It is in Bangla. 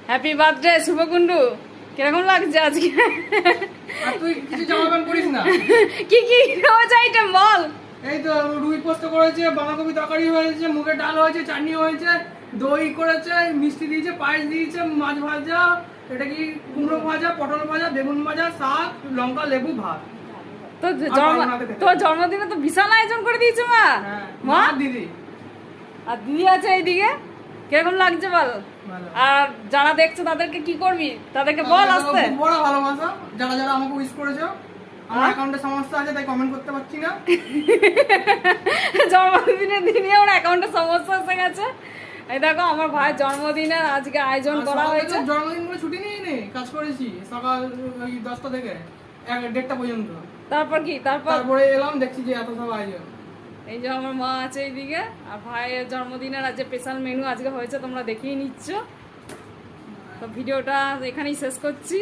Happy birthday শুভকুন্ডু। কিরকম লাগছে আজকে? আর তুই কিছু জামা প্যান্ট করিস না? কি কি রোজ আইটেম বল। এই তো রুই পোস্ত করেছে, বাঁধাকপি তরকারি হয়েছে, মুগের ডাল হয়েছে, চাটনি হয়েছে, দই করেছে, মিষ্টি দিয়েছে, পায়েস দিয়েছে, মাছ ভাজা, এটা কি কুমড়ো ভাজা, পটল ভাজা, বেগুন ভাজা, শাক, লঙ্কা, লেবু, ভাত। তোর জন্মদিনে তো বিশাল আয়োজন করে দিয়েছে মা। মা দিদি আর দিদি আছে এইদিকে। কিরকম লাগছে বল? ভালো। আর যারা দেখছো তাদেরকে কি করবি, তাদেরকে বল আসতে। খুব বড় ভালোবাসা, যারা যারা আমাকে উইশ করেছো। আমার অ্যাকাউন্টে সমস্যা আছে তাই কমেন্ট করতে পারছি না। জন্মদিনের দিনে ওর অ্যাকাউন্টে সমস্যা এসে গেছে। এই দেখো আমার ভাইয়ের জন্মদিনের আজকে আয়োজন করা হয়েছে। জন্মদিন করে ছুটি নিয়ে নে, কাজ করেছি সকাল ওই 10টা থেকে 1:30 পর্যন্ত। তারপর কি? তারপরে এলাম, দেখছি যে এত সব আয়োজন। এই যে আমার মা আছে এইদিকে, আর ভাইয়ের জন্মদিনের আজকে স্পেশাল মেনু আজকে হয়েছে, তোমরা দেখেই নিচ্ছ। তো ভিডিওটা এখানেই শেষ করছি।